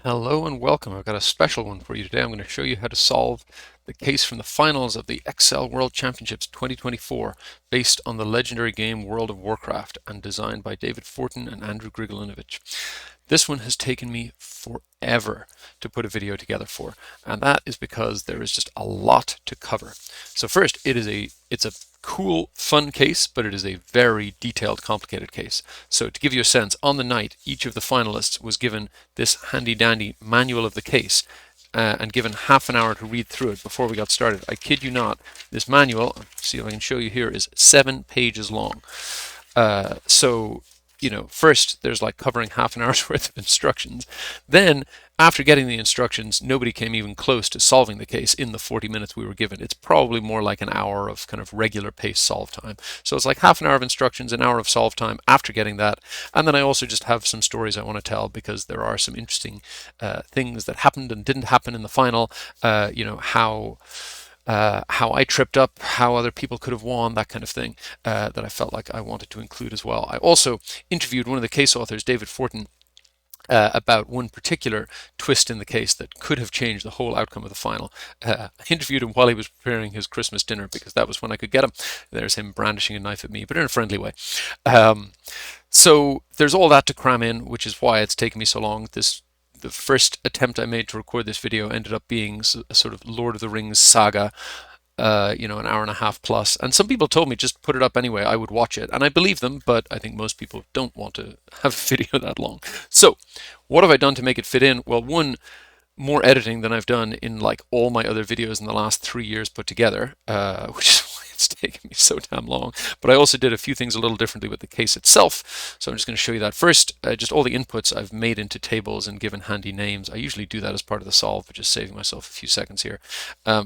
Hello and welcome. I've got a special one for you today. I'm going to show you how to solve the case from the finals of the Excel World Championships 2024 based on the legendary game World of Warcraft and designed by David Fortin and Andrew Grigalinovich. This one has taken me forever to put a video together for, and that is because there is just a lot to cover. So first, it's a cool, fun case, but it is a very detailed, complicated case. So to give you a sense, on the night, each of the finalists was given this handy-dandy manual of the case and given half an hour to read through it before we got started. I kid you not, this manual, see if I can show you here, is 7 pages long. First there's like covering half an hour's worth of instructions. Then, after getting the instructions, nobody came even close to solving the case in the 40 minutes we were given. It's probably more like an hour of kind of regular pace solve time. So it's like half an hour of instructions, an hour of solve time after getting that. And then I also just have some stories I want to tell because there are some interesting things that happened and didn't happen in the final. How I tripped up, how other people could have won, that kind of thing, that I felt like I wanted to include as well. I also interviewed one of the case authors, David Fortin, about one particular twist in the case that could have changed the whole outcome of the final. I interviewed him while he was preparing his Christmas dinner because that was when I could get him. There's him brandishing a knife at me, but in a friendly way. So there's all that to cram in, which is why it's taken me so long. The first attempt I made to record this video ended up being a sort of Lord of the Rings saga, an hour and a half plus. And some people told me just put it up anyway, I would watch it. And I believe them, but I think most people don't want to have a video that long. So what have I done to make it fit in? Well, one, more editing than I've done in like all my other videos in the last 3 years put together, which is why it's taken me so damn long. But I also did a few things a little differently with the case itself. So I'm just going to show you that. First, just all the inputs I've made into tables and given handy names. I usually do that as part of the solve, but just saving myself a few seconds here.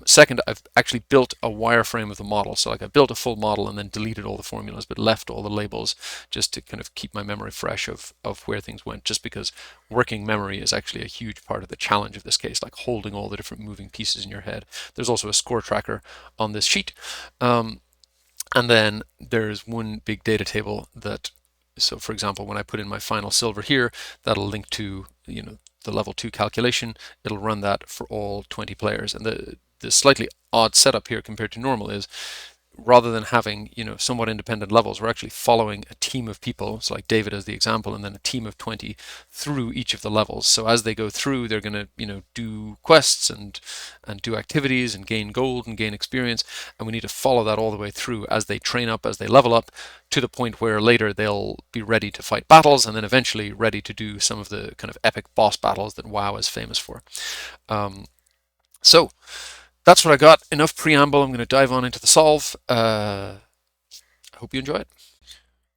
Second, I've actually built a wireframe of the model. So like I built a full model and then deleted all the formulas, but left all the labels just to kind of keep my memory fresh of where things went, just because working memory is actually a huge part of the challenge of this case, like holding all the different moving pieces in your head. There's also a score tracker on this sheet. And then there's one big data table so for example, when I put in my final silver here, that'll link to, the level 2 calculation. It'll run that for all 20 players. And the slightly odd setup here compared to normal is, rather than having, somewhat independent levels, we're actually following a team of people. So like David as the example, and then a team of 20 through each of the levels. So as they go through, they're going to, do quests and do activities and gain gold and gain experience. And we need to follow that all the way through as they train up, as they level up, to the point where later they'll be ready to fight battles and then eventually ready to do some of the kind of epic boss battles that WoW is famous for. So that's what I got. Enough preamble. I'm going to dive on into the solve. I hope you enjoy it.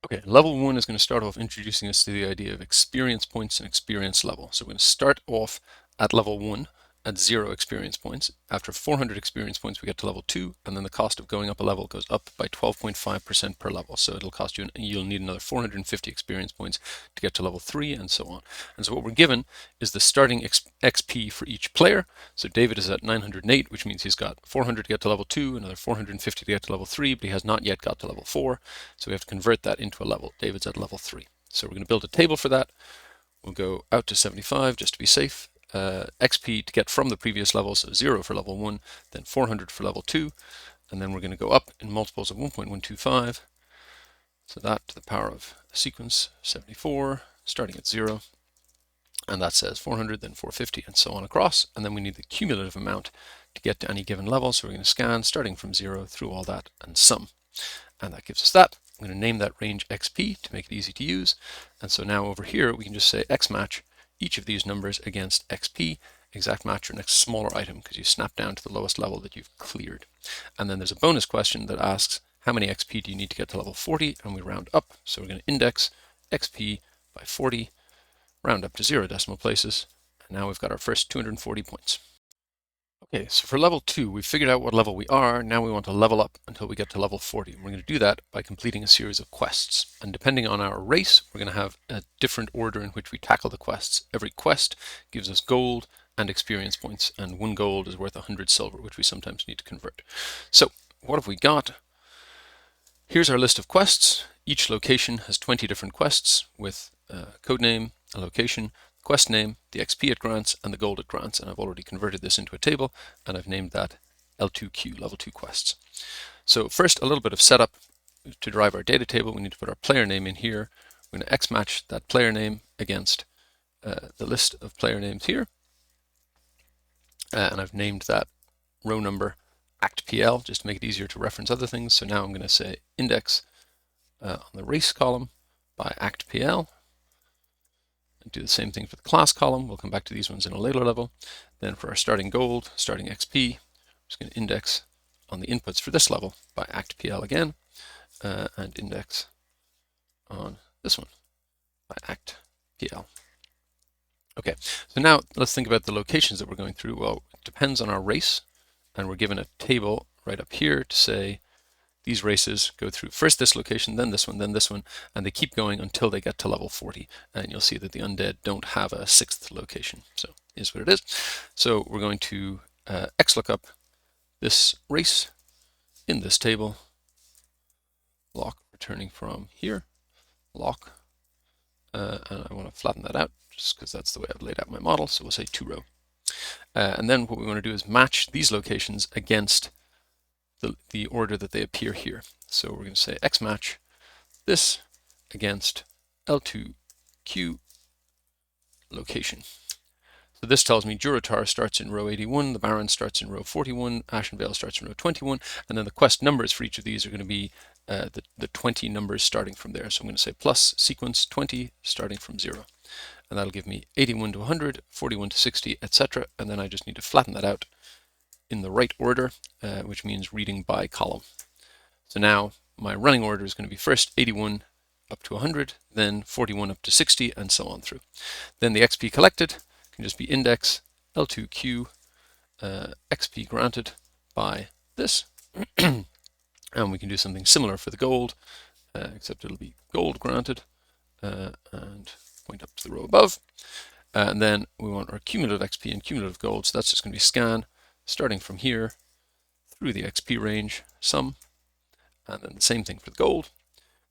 Okay, level 1 is going to start off introducing us to the idea of experience points and experience level. So we're going to start off at level 1 at 0 experience points. After 400 experience points, we get to level 2, and then the cost of going up a level goes up by 12.5% per level. So it'll cost you, you'll need another 450 experience points to get to level 3, and so on. And so what we're given is the starting XP for each player. So David is at 908, which means he's got 400 to get to level 2, another 450 to get to level 3, but he has not yet got to level 4. So we have to convert that into a level. David's at level 3. So we're going to build a table for that. We'll go out to 75 just to be safe. XP to get from the previous level, so 0 for level 1, then 400 for level 2, and then we're going to go up in multiples of 1.125, so that to the power of a sequence 74, starting at 0, and that says 400, then 450, and so on across, and then we need the cumulative amount to get to any given level, so we're going to scan starting from 0 through all that and sum, and that gives us that. I'm going to name that range XP to make it easy to use, and so now over here we can just say X match each of these numbers against XP, exact match your next smaller item, because you snap down to the lowest level that you've cleared. And then there's a bonus question that asks, how many XP do you need to get to level 40? And we round up, so we're going to index XP by 40, round up to 0 decimal places, and now we've got our first 240 points. Okay, so for level 2, we've figured out what level we are. Now we want to level up until we get to level 40. And we're going to do that by completing a series of quests. And depending on our race, we're going to have a different order in which we tackle the quests. Every quest gives us gold and experience points, and 1 gold is worth 100 silver, which we sometimes need to convert. So what have we got? Here's our list of quests. Each location has 20 different quests with a code name, a location, quest name, the XP it grants, and the gold it grants. And I've already converted this into a table, and I've named that L2Q, level 2 quests. So first, a little bit of setup. To drive our data table, we need to put our player name in here. We're going to X match that player name against the list of player names here. And I've named that row number ActPL just to make it easier to reference other things. So now I'm going to say index on the race column by ActPL. And do the same thing for the class column. We'll come back to these ones in a later level. Then for our starting gold, starting XP, I'm just going to index on the inputs for this level by ActPL again, and index on this one by ActPL. Okay, so now let's think about the locations that we're going through. Well, it depends on our race, and we're given a table right up here to say these races go through first this location, then this one, and they keep going until they get to level 40. And you'll see that the undead don't have a 6th location, so it is what it is. So we're going to XLOOKUP this race in this table, lock returning from here, lock, and I want to flatten that out just because that's the way I've laid out my model, so we'll say 2 row. And then what we want to do is match these locations against the order that they appear here. So we're going to say X match this against L2Q location. So this tells me Durotar starts in row 81, the Baron starts in row 41, Ashenvale starts in row 21, and then the quest numbers for each of these are going to be the 20 numbers starting from there. So I'm going to say plus sequence 20 starting from 0. And that'll give me 81 to 100, 41 to 60, etc. And then I just need to flatten that out in the right order, which means reading by column. So now my running order is going to be first 81 up to 100, then 41 up to 60, and so on through. Then the XP collected can just be index L2Q XP granted by this. And we can do something similar for the gold, except it'll be gold granted, and point up to the row above. And then we want our cumulative XP and cumulative gold, so that's just going to be scan starting from here through the XP range, sum, and then the same thing for the gold.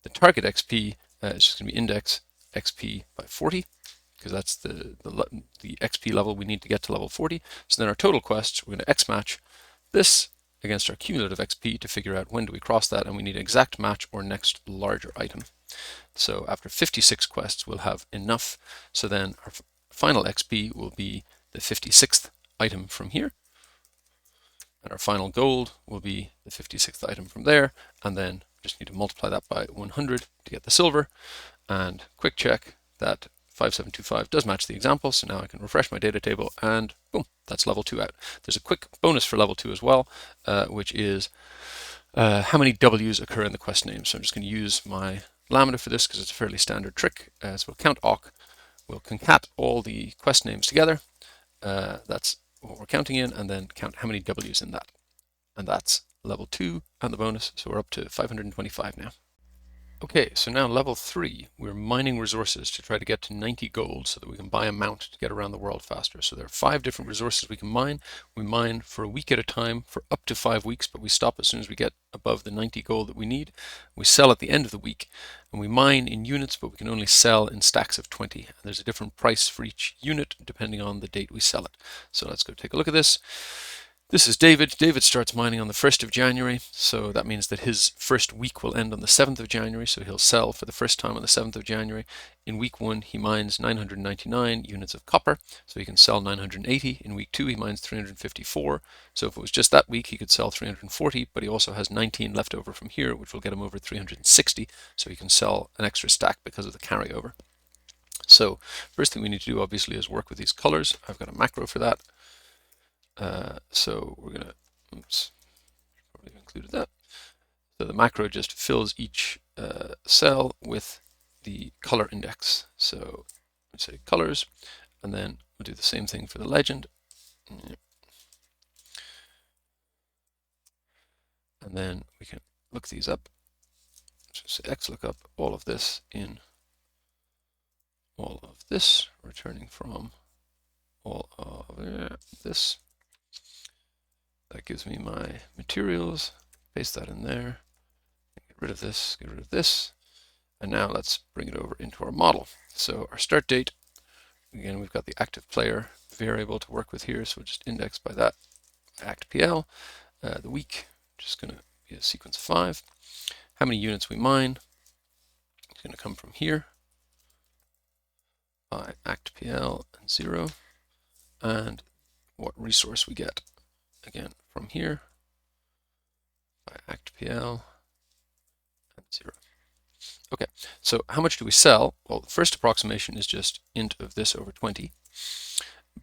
The target XP is just going to be index XP by 40, because that's the XP level we need to get to level 40. So then our total quests, we're going to X match this against our cumulative XP to figure out when do we cross that, and we need exact match or next larger item. So after 56 quests, we'll have enough. So then our final XP will be the 56th item from here. And our final gold will be the 56th item from there, and then just need to multiply that by 100 to get the silver. And quick check that 5725 does match the example, so now I can refresh my data table, and boom, that's level 2 out. There's a quick bonus for level 2 as well, which is how many W's occur in the quest name. So I'm just going to use my Lambda for this because it's a fairly standard trick. So we'll count awk, we'll concat all the quest names together. That's what we're counting in, and then count how many W's in that. And that's level 2 and the bonus, so we're up to 525 now. Okay, so now level 3, we're mining resources to try to get to 90 gold so that we can buy a mount to get around the world faster. So there are 5 different resources we can mine. We mine for a week at a time for up to 5 weeks, but we stop as soon as we get above the 90 gold that we need. We sell at the end of the week, and we mine in units, but we can only sell in stacks of 20. And there's a different price for each unit depending on the date we sell it. So let's go take a look at this. This is David. David starts mining on the 1st of January, so that means that his first week will end on the 7th of January, so he'll sell for the first time on the 7th of January. In week 1, he mines 999 units of copper, so he can sell 980. In week 2, he mines 354, so if it was just that week, he could sell 340, but he also has 19 left over from here, which will get him over 360, so he can sell an extra stack because of the carryover. So first thing we need to do, obviously, is work with these colors. I've got a macro for that. So we're going to, oops, probably included that. So the macro just fills each cell with the color index. So we say colors, and then we'll do the same thing for the legend. And then we can look these up. So say XLOOKUP all of this in all of this, returning from all of this. That gives me my materials, paste that in there, get rid of this, and now let's bring it over into our model. So our start date, again, we've got the active player variable to work with here, so we'll just index by that actpl. The week, just going to be a sequence of 5. How many units we mine, it's going to come from here by actpl and 0. And what resource we get, again, from here by actpl and 0. Okay, so how much do we sell? Well, the first approximation is just int of this over 20.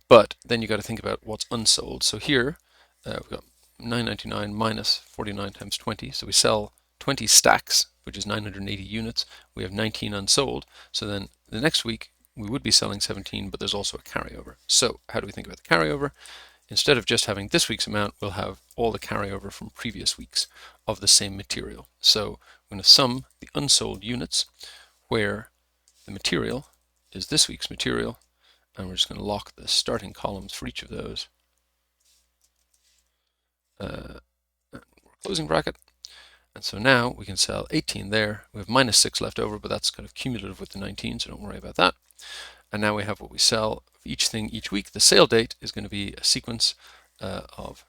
But then you got to think about what's unsold. So here we've got 999 minus 49 times 20. So we sell 20 stacks, which is 980 units. We have 19 unsold. So then the next week we would be selling 17, but there's also a carryover. So how do we think about the carryover? Instead of just having this week's amount, we'll have all the carryover from previous weeks of the same material. So I'm going to sum the unsold units where the material is this week's material, and we're just going to lock the starting columns for each of those. Closing bracket. And so now we can sell 18 there. We have minus 6 left over, but that's kind of cumulative with the 19, so don't worry about that. And now we have what we sell of each thing each week. The sale date is going to be a sequence of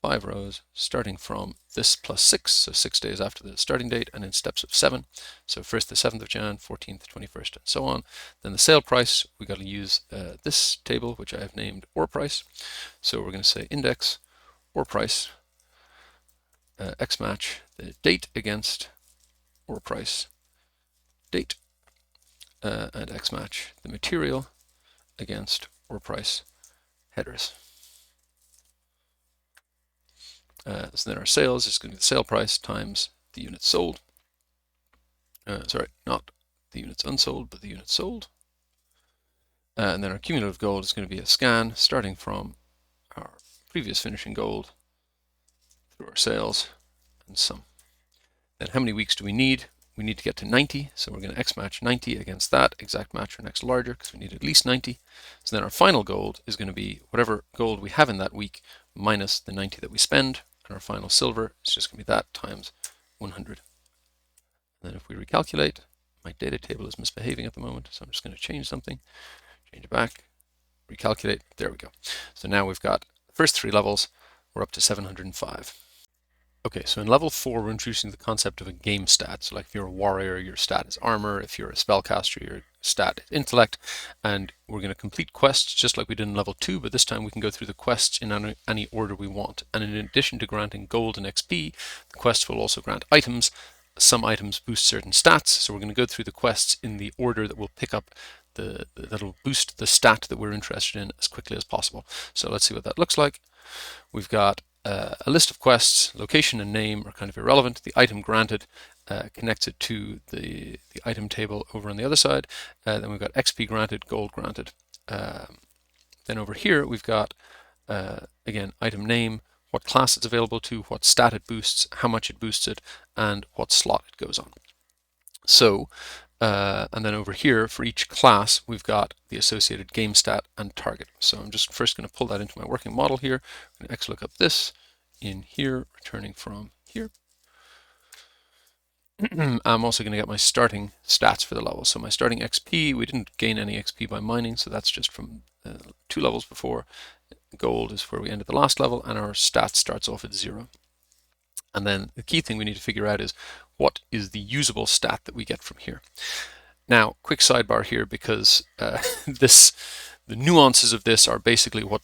5 rows starting from this plus 6, so 6 days after the starting date, and in steps of 7. So first the 7th of Jan, 14th, 21st, and so on. Then the sale price, we got to use this table, which I have named ore price. So we're going to say index ore price x match the date against ore price date, and x match the material against ore price headers. So then our sales is going to be the sale price times the units sold. Sorry, not the units unsold, but the units sold. And then our cumulative gold is going to be a scan starting from our previous finishing gold through our sales and sum. Then how many weeks do we need? We need to get to 90, so we're going to x match 90 against that, exact match or next larger, because we need at least 90. So then our final gold is going to be whatever gold we have in that week minus the 90 that we spend, and our final silver is just going to be that times 100. And then if we recalculate, my data table is misbehaving at the moment, so I'm just going to change something, change it back, recalculate, there we go. So now we've got the first 3 levels, we're up to 705. Okay, so in level 4, we're introducing the concept of a game stat. So like if you're a warrior, your stat is armor. If you're a spellcaster, your stat is intellect. And we're going to complete quests just like we did in level 2, but this time we can go through the quests in any order we want. And in addition to granting gold and XP, the quests will also grant items. Some items boost certain stats, so we're going to go through the quests in the order that will pick up that'll boost the stat that we're interested in as quickly as possible. So let's see what that looks like. We've got a list of quests. Location and name are kind of irrelevant. The item granted connects it to the item table over on the other side. Then we've got XP granted, gold granted. Then over here we've got, again, item name, what class it's available to, what stat it boosts, how much it boosts it, and what slot it goes on. So, and then over here for each class, we've got the associated game stat and target. So I'm just first going to pull that into my working model here. I'm going to XLOOKUP this in here, returning from here. I'm also going to get my starting stats for the level. So my starting XP, we didn't gain any XP by mining, so that's just from 2 levels before. Gold is where we ended the last level, and our stat starts off at 0. And then the key thing we need to figure out is what is the usable stat that we get from here. Now, quick sidebar here, because the nuances of this are basically what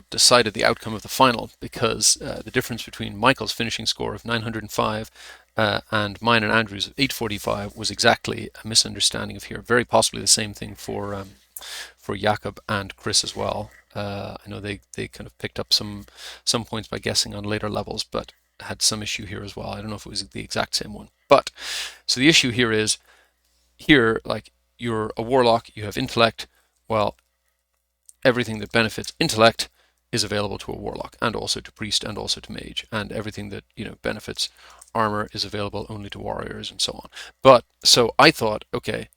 decided the outcome of the final, because the difference between Michael's finishing score of 905 and mine and Andrew's of 845 was exactly a misunderstanding of here. Very possibly the same thing for Jakob and Chris as well. I know they kind of picked up some points by guessing on later levels, but had some issue here as well. I don't know if it was the exact same one. But so the issue here is, here, like, you're a warlock, you have intellect. Well, everything that benefits intellect is available to a warlock, and also to priest, and also to mage, and everything that, you know, benefits armor is available only to warriors, and so on. But so I thought, okay,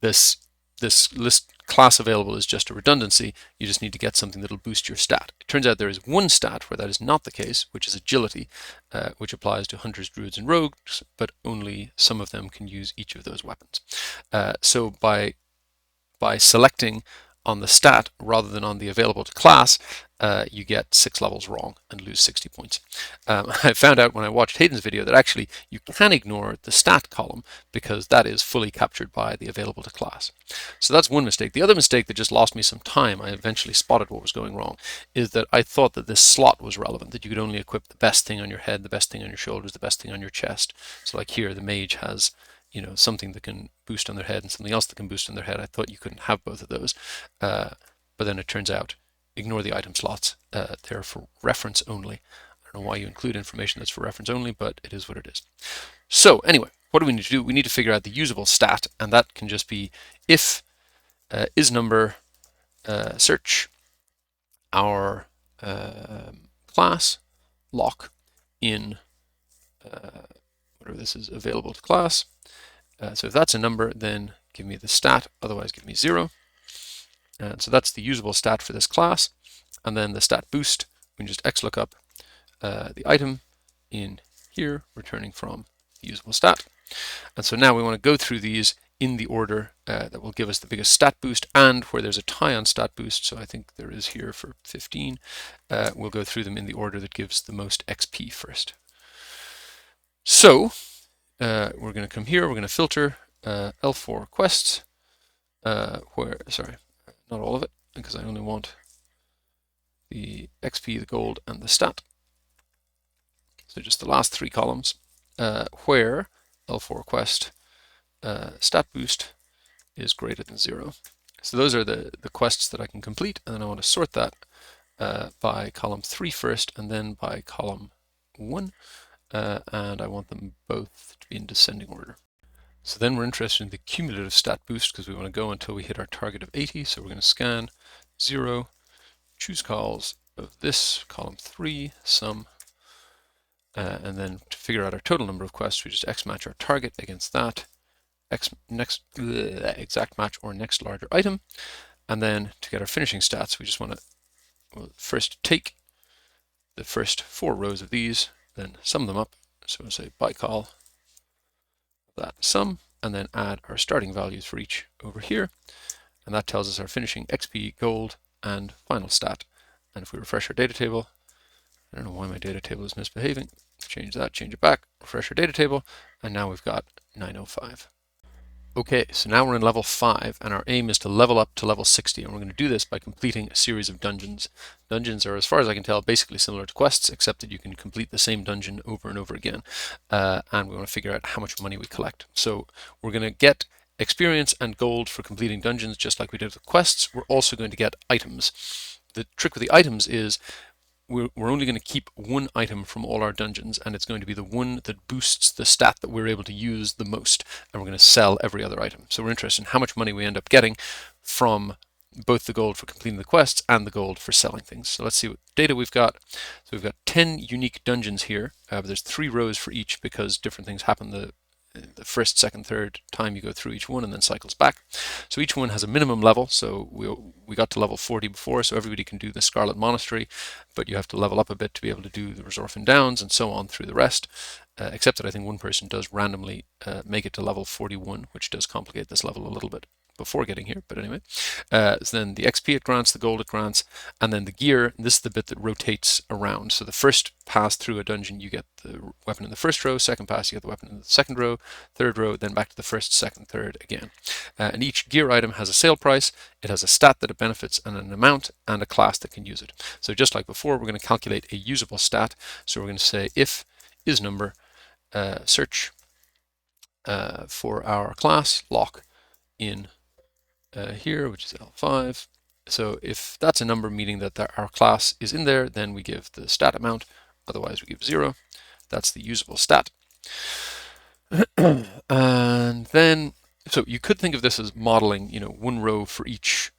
this list class available is just a redundancy. You just need to get something that'll boost your stat. It turns out there is one stat where that is not the case, which is agility, which applies to hunters, druids, and rogues, but only some of them can use each of those weapons. So by selecting on the stat rather than on the available to class, you get 6 levels wrong and lose 60 points. I found out when I watched Hadyn's video that actually you can ignore the stat column because that is fully captured by the available to class. So that's one mistake. The other mistake that just lost me some time, I eventually spotted what was going wrong, is that I thought that this slot was relevant, that you could only equip the best thing on your head, the best thing on your shoulders, the best thing on your chest. So like here, the mage has, you know, something that can boost on their head and something else that can boost on their head. I thought you couldn't have both of those, but then it turns out, ignore the item slots. They're for reference only. I don't know why you include information that's for reference only, but it is what it is. So anyway, what do we need to do? We need to figure out the usable stat, and that can just be if isNumber search our class lock in whatever this is available to class. So if that's a number, then give me the stat, otherwise give me 0. And so that's the usable stat for this class. And then the stat boost, we can just XLOOKUP the item in here, returning from the usable stat. And so now we want to go through these in the order that will give us the biggest stat boost, and where there's a tie on stat boost, so I think there is here for 15, we'll go through them in the order that gives the most XP first. So we're going to come here, we're going to filter L4 quests, sorry, not all of it, because I only want the XP, the gold, and the stat. So just the last 3 columns, where L4 quest stat boost is greater than 0. So those are the quests that I can complete, and then I want to sort that by column 3 first, and then by column 1, and I want them both to be in descending order. So then we're interested in the cumulative stat boost because we want to go until we hit our target of 80. So we're going to scan 0, choose calls of this, column 3, sum, and then to figure out our total number of quests, we just X match our target against that, exact match or next larger item. And then to get our finishing stats, we just want to first take the first 4 rows of these, then sum them up. So we'll say bycol that sum, and then add our starting values for each over here. And that tells us our finishing XP, gold, and final stat. And if we refresh our data table, I don't know why my data table is misbehaving. Change that, change it back, refresh our data table, and now we've got 905. Okay, so now we're in level 5, and our aim is to level up to level 60, and we're going to do this by completing a series of dungeons. Dungeons are, as far as I can tell, basically similar to quests, except that you can complete the same dungeon over and over again, and we want to figure out how much money we collect. So we're going to get experience and gold for completing dungeons, just like we did with quests. We're also going to get items. The trick with the items is we're only going to keep one item from all our dungeons, and it's going to be the one that boosts the stat that we're able to use the most, and we're going to sell every other item. So we're interested in how much money we end up getting from both the gold for completing the quests and the gold for selling things. So let's see what data we've got. So we've got 10 unique dungeons here, but there's 3 rows for each because different things happen the first, second, third time you go through each one, and then cycles back. So each one has a minimum level. So we got to level 40 before, so everybody can do the Scarlet Monastery, but you have to level up a bit to be able to do the Resorphin Downs and so on through the rest, except that I think one person does randomly make it to level 41, which does complicate this level a little bit before getting here, but anyway. So then the XP it grants, the gold it grants, and then the gear, this is the bit that rotates around. So the first pass through a dungeon, you get the weapon in the first row, second pass, you get the weapon in the second row, third row, then back to the first, second, third again. And each gear item has a sale price, it has a stat that it benefits, and an amount, and a class that can use it. So just like before, we're going to calculate a usable stat. So we're going to say if isNumber search for our class lock in here, which is L5. So if that's a number meaning that our class is in there, then we give the stat amount, otherwise we give 0. That's the usable stat. And then, so you could think of this as modeling, you know, 1 row for each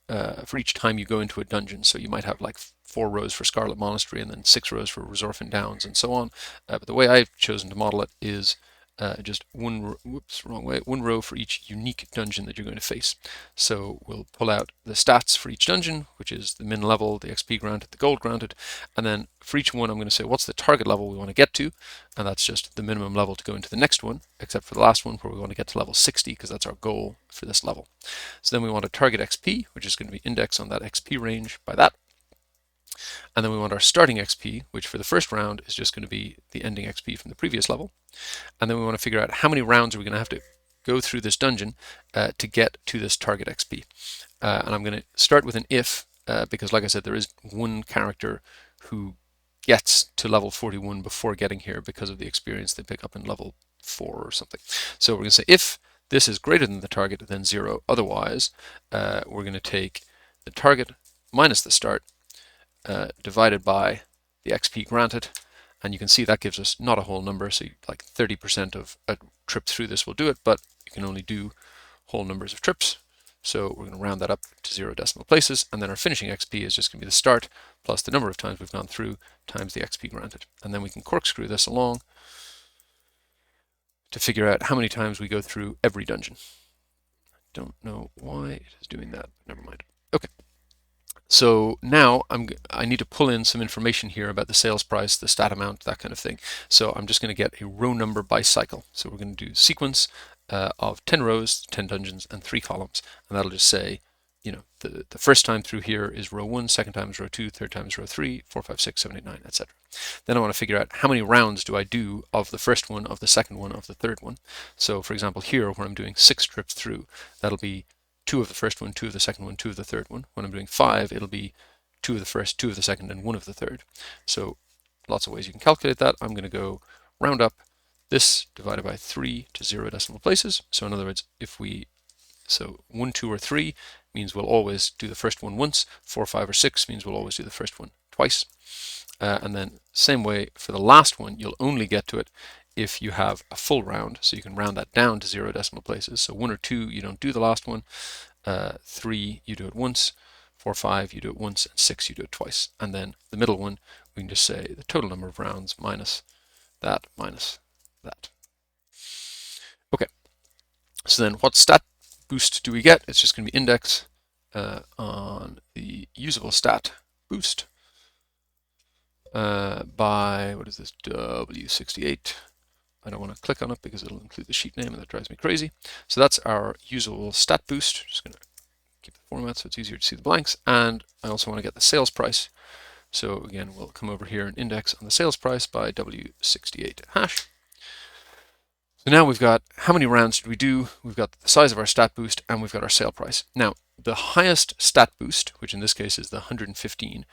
time you go into a dungeon. So you might have like 4 rows for Scarlet Monastery and then 6 rows for Resorphin Downs and so on. But the way I've chosen to model it is just one row for each unique dungeon that you're going to face. So we'll pull out the stats for each dungeon, which is the min level, the XP granted, the gold granted, and then for each one I'm going to say what's the target level we want to get to, and that's just the minimum level to go into the next one, except for the last one where we want to get to level 60 because that's our goal for this level. So then we want a target XP, which is going to be indexed on that XP range by that. And then we want our starting XP, which for the first round is just going to be the ending XP from the previous level. And then we want to figure out how many rounds are we going to have to go through this dungeon to get to this target XP. And I'm going to start with an if, because like I said, there is one character who gets to level 41 before getting here because of the experience they pick up in level 4 or something. So we're going to say if this is greater than the target, then 0. Otherwise, we're going to take the target minus the start divided by the XP granted, and you can see that gives us not a whole number, so like 30% of a trip through this will do it, but you can only do whole numbers of trips. So we're going to round that up to 0 decimal places, and then our finishing XP is just going to be the start plus the number of times we've gone through times the XP granted. And then we can corkscrew this along to figure out how many times we go through every dungeon. I don't know why it is doing that, but never mind. Okay. So now I need to pull in some information here about the sales price, the stat amount, that kind of thing. So I'm just going to get a row number by cycle. So we're going to do sequence of 10 rows, 10 dungeons, and 3 columns. And that'll just say, you know, the first time through here is row 1, second time is row 2, third time is row 3, 4, 5, 6, 7, 8, 9, etc. Then I want to figure out how many rounds do I do of the first one, of the second one, of the third one. So for example, here where I'm doing 6 trips through, that'll be 2 of the first one, 2 of the second one, 2 of the third one. When I'm doing 5, it'll be 2 of the first, 2 of the second, and 1 of the third. So lots of ways you can calculate that. I'm going to go round up this divided by 3 to 0 decimal places. So in other words, so 1, 2, or 3 means we'll always do the first one once. 4, 5, or 6 means we'll always do the first one twice. And then same way for the last one, you'll only get to it if you have a full round, so you can round that down to 0 decimal places. So 1 or 2, you don't do the last one. 3, you do it once. 4, 5, you do it once. And 6, you do it twice. And then the middle one, we can just say the total number of rounds minus that minus that. Okay, so then what stat boost do we get? It's just going to be index on the usable stat boost by, what is this, W68. I don't want to click on it because it'll include the sheet name and that drives me crazy. So that's our usable stat boost. Just going to keep the format so it's easier to see the blanks. And I also want to get the sales price. So again, we'll come over here and index on the sales price by W68 hash. So now we've got how many rounds did we do, we've got the size of our stat boost, and we've got our sale price. Now, the highest stat boost, which in this case is the 115,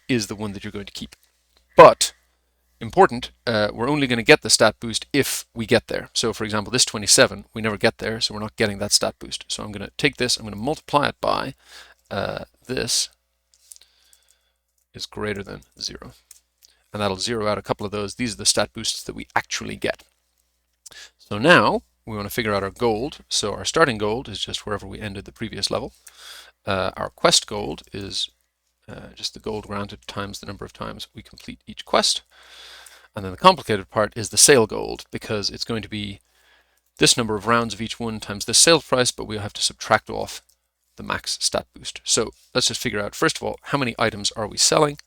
is the one that you're going to keep. But important, we're only going to get the stat boost if we get there. So for example, this 27, we never get there, so we're not getting that stat boost. So I'm going to take this, I'm going to multiply it by this is greater than 0. And that'll zero out a couple of those. These are the stat boosts that we actually get. So now we want to figure out our gold. So our starting gold is just wherever we ended the previous level. Our quest gold is just the gold granted times the number of times we complete each quest. And then the complicated part is the sale gold, because it's going to be this number of rounds of each one times this sales price, but we'll have to subtract off the max stat boost. So let's just figure out, first of all, how many items are we selling?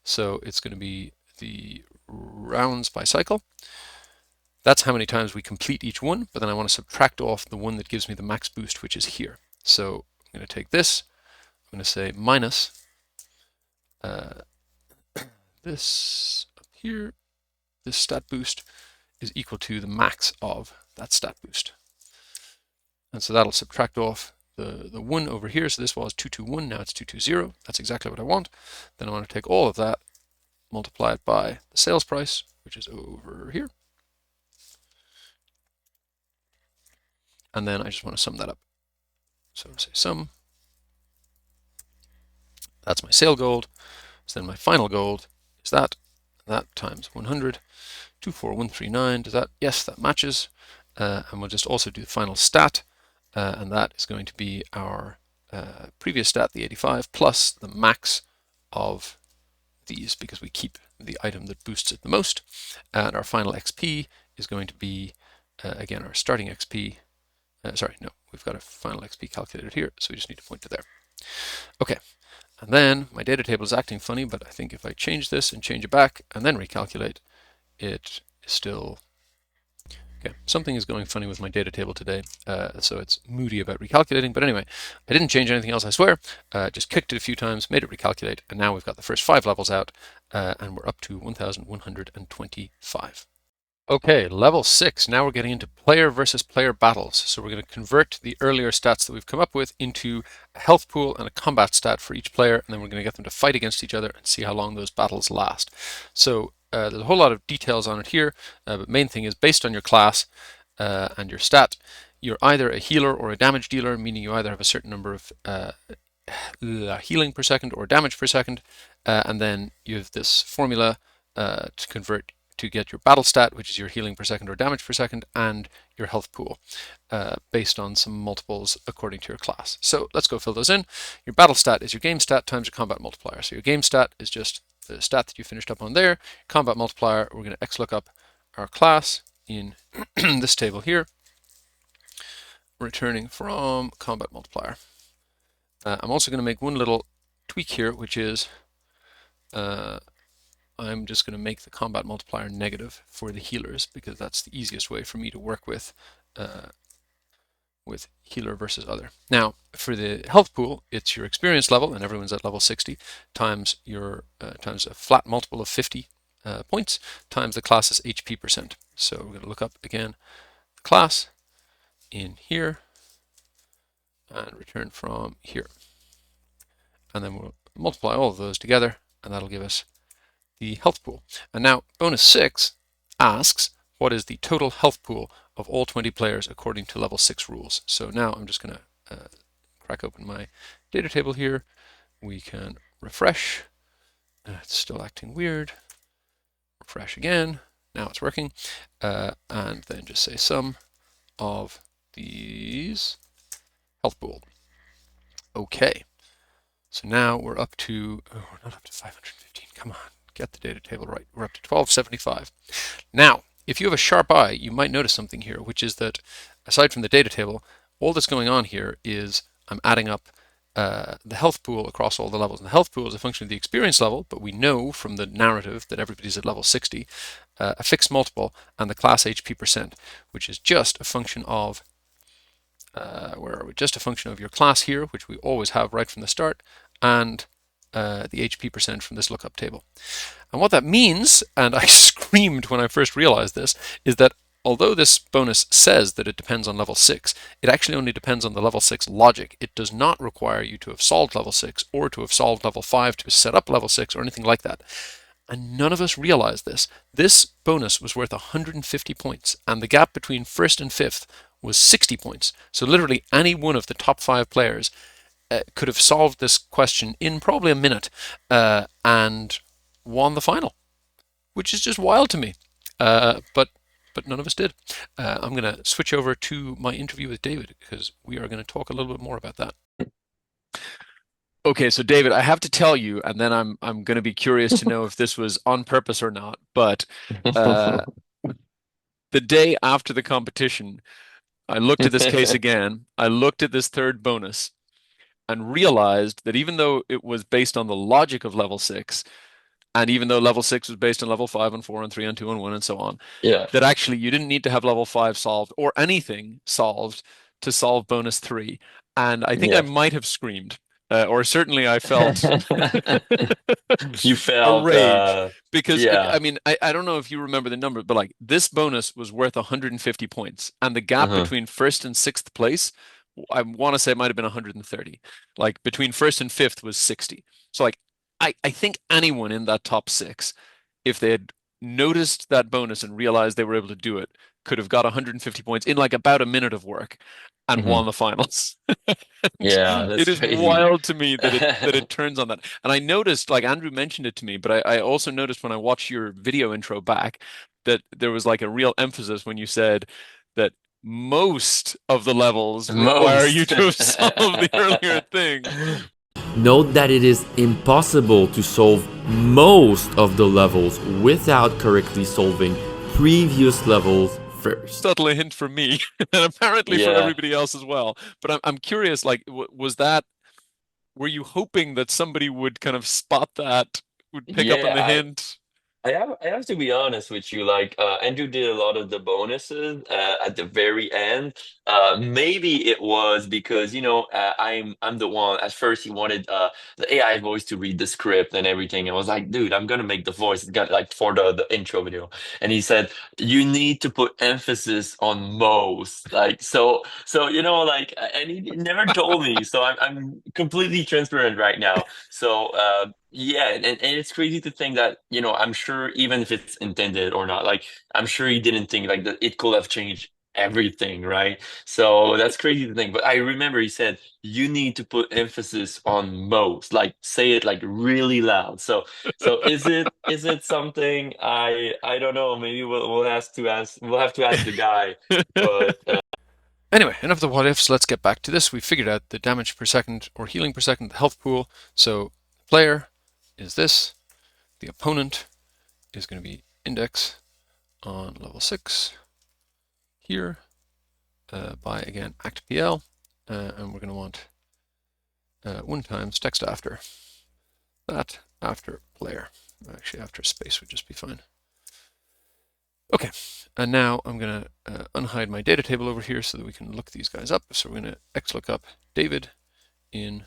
So it's going to be the rounds by cycle. That's how many times we complete each one, but then I want to subtract off the one that gives me the max boost, which is here. So I'm going to take this, I'm going to say minus this up here, this stat boost is equal to the max of that stat boost. And so that'll subtract off the 1 over here. So this was 221, now it's 220. That's exactly what I want. Then I want to take all of that, multiply it by the sales price, which is over here. And then I just want to sum that up. So I'll say sum. That's my sale gold. So then my final gold is that times 100. 24139, does that? Yes, that matches. And we'll just also do the final stat, and that is going to be our previous stat, the 85, plus the max of these, because we keep the item that boosts it the most. And our final XP is going to be, again, our starting XP. Sorry, no, we've got a final XP calculated here, so we just need to point to there. Okay, and then my data table is acting funny, but I think if I change this and change it back and then recalculate, it is still... Okay, something is going funny with my data table today, so it's moody about recalculating. But anyway, I didn't change anything else, I swear. Just kicked it a few times, made it recalculate, and now we've got the first 5 levels out, and we're up to 1,125. Okay, level 6. Now we're getting into player versus player battles. So we're going to convert the earlier stats that we've come up with into a health pool and a combat stat for each player, and then we're going to get them to fight against each other and see how long those battles last. So there's a whole lot of details on it here, but main thing is based on your class and your stat, you're either a healer or a damage dealer, meaning you either have a certain number of healing per second or damage per second, and then you have this formula to convert to get your battle stat, which is your healing per second or damage per second, and your health pool based on some multiples according to your class. So let's go fill those in. Your battle stat is your game stat times your combat multiplier. So your game stat is just the stat that you finished up on there. Combat multiplier, we're going to XLOOKUP our class in this table here, returning from combat multiplier. I'm also going to make one little tweak here, which is I'm just going to make the combat multiplier negative for the healers, because that's the easiest way for me to work with healer versus other. Now, for the health pool, it's your experience level, and everyone's at level 60, times your times a flat multiple of 50 points, times the class's HP percent. So we're going to look up again the class in here, and return from here. And then we'll multiply all of those together, and that'll give us the health pool. And now bonus 6 asks, what is the total health pool of all 20 players according to level 6 rules? So now I'm just going to crack open my data table here. We can refresh. It's still acting weird. Refresh again. Now it's working. And then just say sum of these health pool. Okay. So now we're up to, oh, we're not up to 515. Come on, get the data table right. We're up to 1275. Now, if you have a sharp eye, you might notice something here, which is that aside from the data table, all that's going on here is I'm adding up the health pool across all the levels. And the health pool is a function of the experience level, but we know from the narrative that everybody's at level 60, a fixed multiple, and the class HP percent, which is just a function of where are we? Just a function of your class here, which we always have right from the start, and the HP percent from this lookup table. And what that means, and I screamed when I first realized this, is that although this bonus says that it depends on level 6, it actually only depends on the level 6 logic. It does not require you to have solved level 6 or to have solved level 5 to set up level 6 or anything like that. And none of us realized this. This bonus was worth 150 points, and the gap between first and fifth was 60 points. So literally any one of the top 5 players could have solved this question in probably a minute and won the final, which is just wild to me. But none of us did. I'm going to switch over to my interview with David, because we are going to talk a little bit more about that. Okay, so David, I have to tell you, and then I'm going to be curious to know if this was on purpose or not, but the day after the competition, I looked at this case again, I looked at this third bonus, and realized that even though it was based on the logic of level 6, and even though level 6 was based on level 5 and 4 and 3 and 2 and 1 and so on, that actually you didn't need to have level 5 solved or anything solved to solve bonus 3. And I think I might have screamed. Or certainly I felt you felt a rage, because I mean, I don't know if you remember the number, but like this bonus was worth 150 points, and the gap between first and sixth place, I want to say it might have been 130. Like between first and fifth was 60. So like I think anyone in that top 6, if they had noticed that bonus and realized they were able to do it, could have got 150 points in like about a minute of work and won the finals. That's it is crazy. Wild to me that it turns on that. And I noticed, like Andrew mentioned it to me, but I also noticed when I watched your video intro back that there was like a real emphasis when you said that most of the levels require you to have solved the earlier thing. Note that it is impossible to solve most of the levels without correctly solving previous levels first. Subtle hint from me, and apparently for Yeah. everybody else as well. But I'm curious, like, was that, were you hoping that somebody would kind of spot that, would pick up on Yeah, the hint? I have to be honest with you. Like Andrew did a lot of the bonuses at the very end. Maybe it was because I'm the one. At first, he wanted the AI voice to read the script and everything. I was like, dude, I'm gonna make the voice. It got like for the intro video, and he said you need to put emphasis on most. Like so like and he never told me. So I'm completely transparent right now. So. Yeah, and it's crazy to think that, I'm sure even if it's intended or not, like I'm sure he didn't think like that it could have changed everything, right? So that's crazy to think. But I remember he said you need to put emphasis on most, like say it like really loud. So is it something I don't know. Maybe we'll have to ask the guy. But Anyway, enough of the what ifs. Let's get back to this. We figured out the damage per second or healing per second, the health pool. So player is this. The opponent is going to be index on level 6 here by, again, actpl. And we're going to want 1 times text after. That after player. Actually, after space would just be fine. Okay, and now I'm going to unhide my data table over here so that we can look these guys up. So we're going to xlookup David in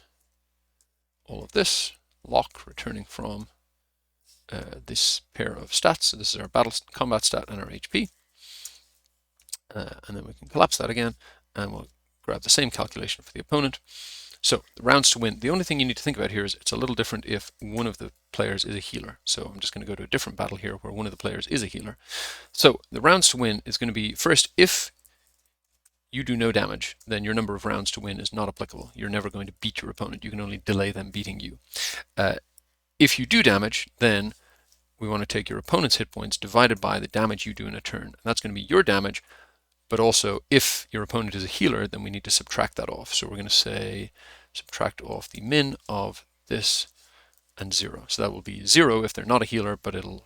all of this, lock returning from this pair of stats. So this is our battle combat stat and our HP. And then we can collapse that again, and we'll grab the same calculation for the opponent. So the rounds to win, the only thing you need to think about here is it's a little different if one of the players is a healer. So I'm just going to go to a different battle here where one of the players is a healer. So the rounds to win is going to be, first, if you do no damage, then your number of rounds to win is not applicable. You're never going to beat your opponent. You can only delay them beating you. If you do damage, then we want to take your opponent's hit points divided by the damage you do in a turn. And that's going to be your damage, but also if your opponent is a healer, then we need to subtract that off. So we're going to say subtract off the min of this and 0. So that will be 0 if they're not a healer, but it'll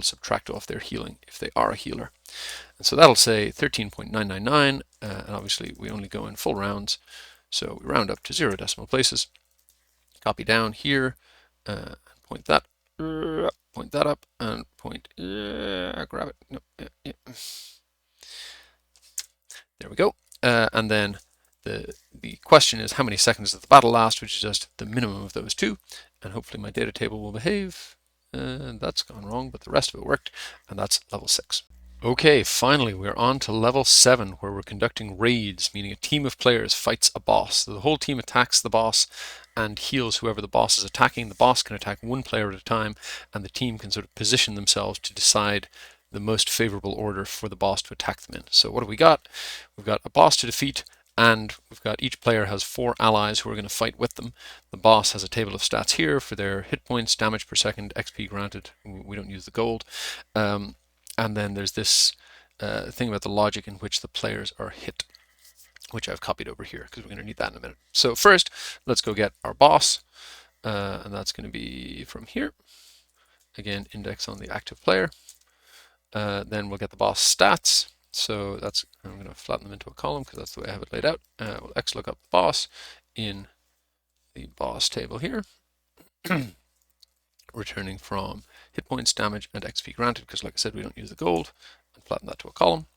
subtract off their healing if they are a healer. And so that'll say 13.999, and obviously we only go in full rounds, so we round up to 0 decimal places. Copy down here, and point that up, and point, grab it. No, yeah. There we go. And then the question is how many seconds does the battle last, which is just the minimum of those two. And hopefully my data table will behave. And that's gone wrong, but the rest of it worked. And that's level 6. Okay, finally we're on to level 7, where we're conducting raids, meaning a team of players fights a boss. So the whole team attacks the boss and heals whoever the boss is attacking. The boss can attack one player at a time, and the team can sort of position themselves to decide the most favorable order for the boss to attack them in. So what have we got? We've got a boss to defeat, and we've got each player has 4 allies who are going to fight with them. The boss has a table of stats here for their hit points, damage per second, XP granted. We don't use the gold. And then there's this thing about the logic in which the players are hit, which I've copied over here because we're going to need that in a minute. So first, let's go get our boss, and that's going to be from here. Again, index on the active player. Then we'll get the boss stats. So that's, I'm going to flatten them into a column because that's the way I have it laid out. We'll xlookup the boss in the boss table here, returning from hit points, damage, and XP granted, because like I said, we don't use the gold, and flatten that to a column.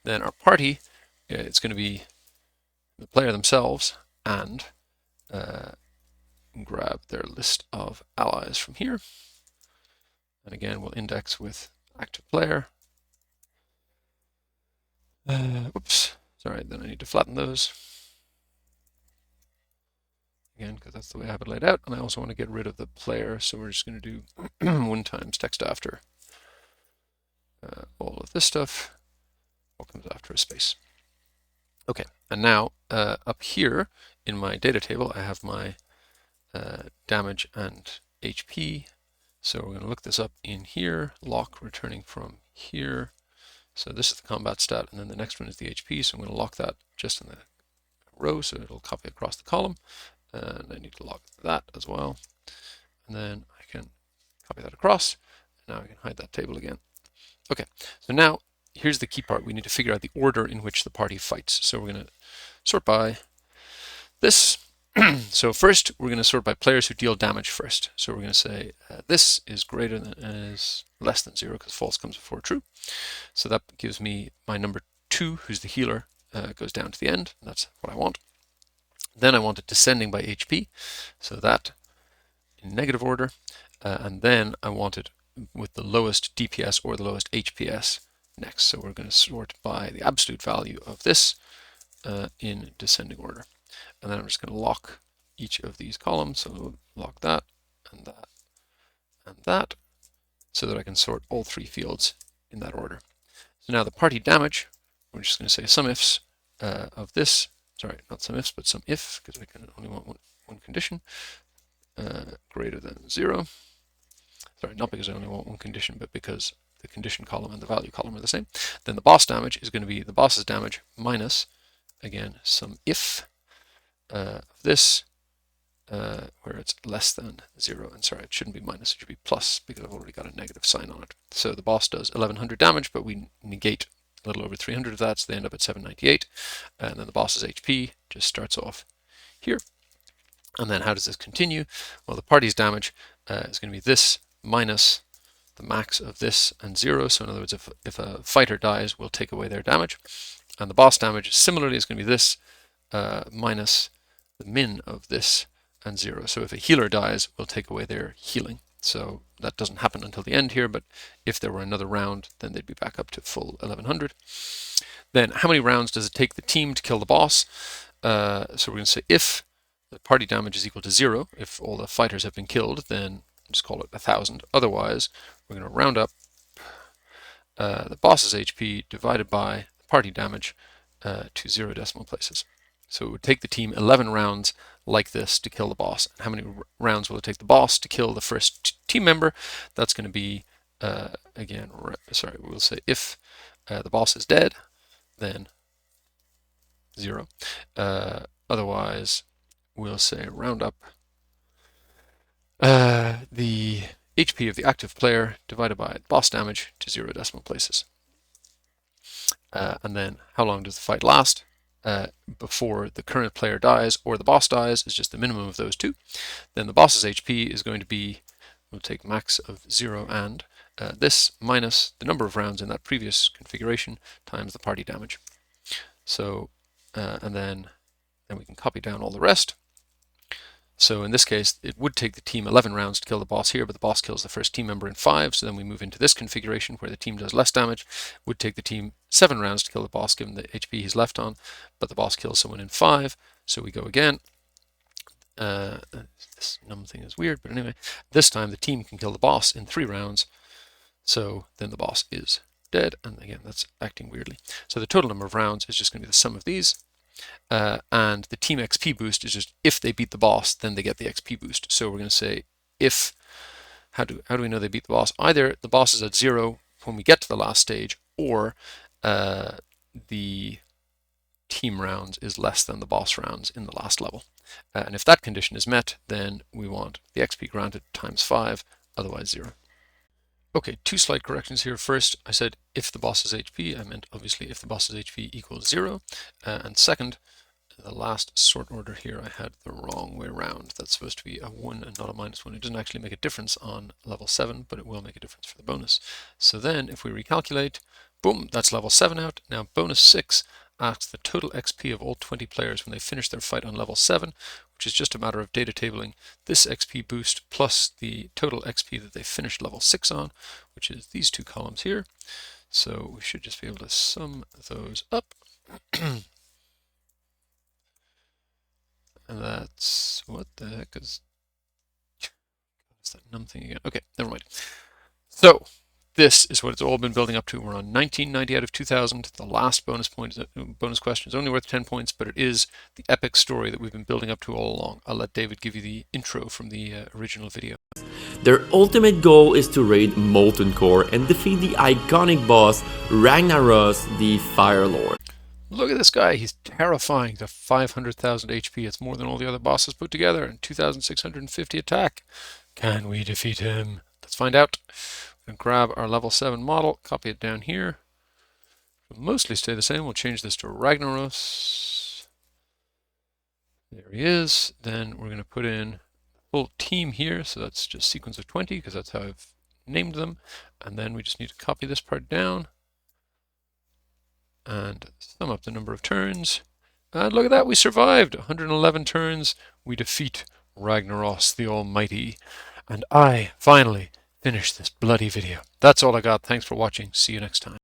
Then our party, it's going to be the player themselves, and grab their list of allies from here. And again, we'll index with active player. Oops, sorry, then I need to flatten those. Again, because that's the way I have it laid out. And I also want to get rid of the player, so we're just going to do 1 times text after all of this stuff. What comes after a space. Okay, and now up here in my data table, I have my damage and HP. So we're going to look this up in here, lock returning from here. So this is the combat stat, and then the next one is the HP. So I'm going to lock that just in the row, so it'll copy across the column. And I need to lock that as well. And then I can copy that across. And now I can hide that table again. Okay, so now here's the key part. We need to figure out the order in which the party fights. So we're going to sort by this. So first, we're going to sort by players who deal damage first. So we're going to say this is greater than is less than 0 because false comes before true. So that gives me my number 2, who's the healer, goes down to the end. That's what I want. Then I want it descending by HP, so that in negative order, and then I want it with the lowest DPS or the lowest HPS next. So we're going to sort by the absolute value of this in descending order. And then I'm just going to lock each of these columns. So we'll lock that, and that, and that, so that I can sort all 3 fields in that order. So now the party damage, we're just going to say some ifs of this. Sorry, not some ifs, but some if, because I can only want one condition, greater than 0. Sorry, not because I only want one condition, but because the condition column and the value column are the same. Then the boss damage is going to be the boss's damage minus, again, some if of this, where it's less than 0. And sorry, it shouldn't be minus, it should be plus, because I've already got a negative sign on it. So the boss does 1100 damage, but we negate a little over 300 of that, so they end up at 798. And then the boss's HP just starts off here. And then how does this continue? Well, the party's damage is going to be this minus the max of this and 0. So in other words, if a fighter dies, we'll take away their damage. And the boss damage similarly is going to be this minus the min of this and 0. So if a healer dies, we'll take away their healing. So that doesn't happen until the end here, but if there were another round, then they'd be back up to full 1100. Then how many rounds does it take the team to kill the boss? So we're going to say if the party damage is equal to 0, if all the fighters have been killed, then just call it 1000. Otherwise, we're going to round up the boss's HP divided by the party damage to 0 decimal places. So it would take the team 11 rounds like this to kill the boss. And how many rounds will it take the boss to kill the first team member? That's going to be, again, sorry, we'll say if the boss is dead, then 0. Otherwise, we'll say round up the HP of the active player divided by boss damage to 0 decimal places. And then how long does the fight last? Before the current player dies or the boss dies is just the minimum of those 2. Then the boss's HP is going to be, we'll take max of 0 and this minus the number of rounds in that previous configuration times the party damage. So, and then we can copy down all the rest. So in this case, it would take the team 11 rounds to kill the boss here, but the boss kills the first team member in 5. So then we move into this configuration where the team does less damage. It would take the team 7 rounds to kill the boss given the HP he's left on, but the boss kills someone in 5. So we go again. This num thing is weird, but anyway, this time the team can kill the boss in 3 rounds. So then the boss is dead. And again, that's acting weirdly. So the total number of rounds is just going to be the sum of these. And the team XP boost is just if they beat the boss, then they get the XP boost. So we're going to say if, how do we know they beat the boss? Either the boss is at 0 when we get to the last stage, or the team rounds is less than the boss rounds in the last level. And if that condition is met, then we want the XP granted times 5, otherwise 0. Okay, 2 slight corrections here. First, I said if the boss's HP, I meant obviously if the boss's HP equals 0. And second, the last sort order here I had the wrong way around. That's supposed to be a 1 and not a -1. It doesn't actually make a difference on level 7, but it will make a difference for the bonus. So then if we recalculate, boom, that's level 7 out. Now bonus 6 asks the total XP of all 20 players when they finish their fight on level 7, which is just a matter of data tabling this XP boost plus the total XP that they finished level 6 on, which is these 2 columns here. So we should just be able to sum those up. And that's, what the heck is that num thing again? Okay, never mind. So this is what it's all been building up to. We're on 1990 out of 2000. The last bonus question is only worth 10 points, but it is the epic story that we've been building up to all along. I'll let David give you the intro from the original video. Their ultimate goal is to raid Molten Core and defeat the iconic boss Ragnaros, the Fire Lord. Look at this guy, he's terrifying. To 500,000 HP, it's more than all the other bosses put together, and 2,650 attack. Can we defeat him? Let's find out. going to grab our level 7 model, copy it down here. It'll mostly stay the same. We'll change this to Ragnaros. There he is. Then we're going to put in full team here. So that's just sequence of 20 because that's how I've named them. And then we just need to copy this part down and sum up the number of turns. And look at that, we survived 111 turns. We defeat Ragnaros the Almighty. And I finally finished this bloody video. That's all I got. Thanks for watching. See you next time.